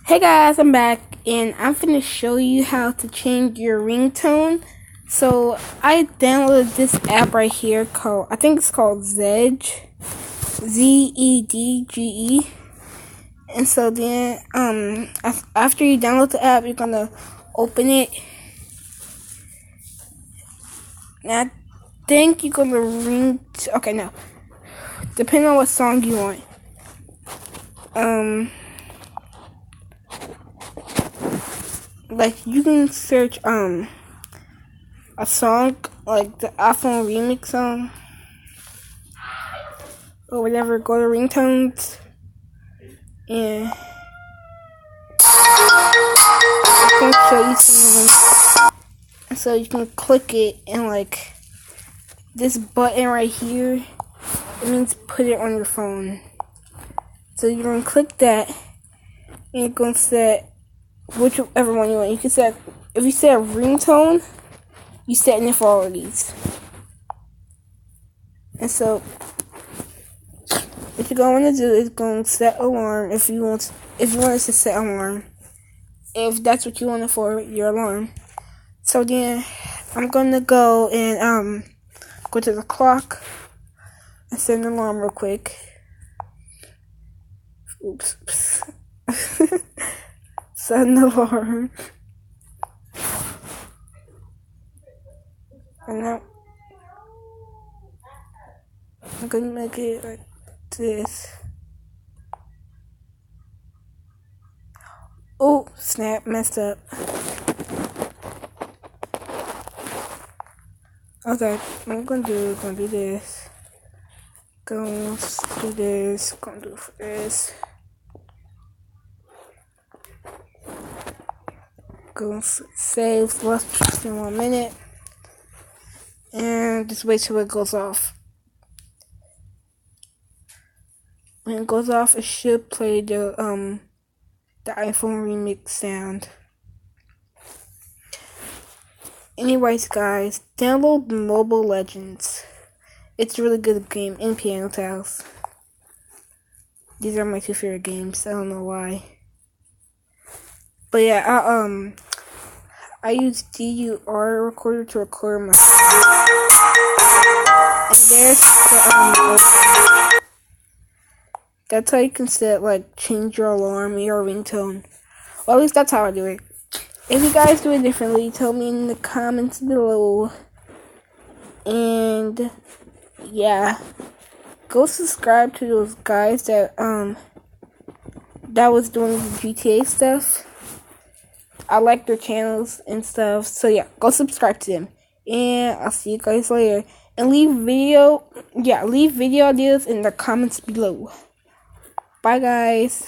Hey guys, I'm back and I'm finna show you how to change your ringtone. So I downloaded this app right here called, I think it's called Zedge, Zedge. And so then after you download the app, you're gonna open it. And I think you're gonna okay, no, depending on what song you want. Like you can search a song like the iPhone remix song or whatever. Go to ringtones and it's gonna show you some of them. And so you can click it and like this button right here, it means put it on your phone. So you're gonna click that and you're gonna set whichever one you want. You can set, if you set a ringtone, you setting it for all of these. And so what you're going to do is going to set alarm if you want it to set alarm. If that's what you want it for, your alarm. So then I'm gonna go and go to the clock and set an alarm real quick. Oops. Set an alarm. And now I'm gonna make it like this. Oh, snap, messed up. Okay, I'm gonna do this. Gonna do this. Gonna do this. Gonna save less than 1 minute. And just wait till it goes off. When it goes off, it should play the iPhone remix sound. Anyways, guys, download Mobile Legends. It's a really good game in Piano Tiles. These are my two favorite games. I don't know why, but yeah, I use DUR recorder to record my. And there's the that's how you can set like change your alarm or your ringtone. Well, at least that's how I do it. If you guys do it differently, tell me in the comments below. And yeah, go subscribe to those guys that was doing the GTA stuff. I like their channels and stuff. So yeah, go subscribe to them. And I'll see you guys later. And leave video ideas in the comments below. Bye guys.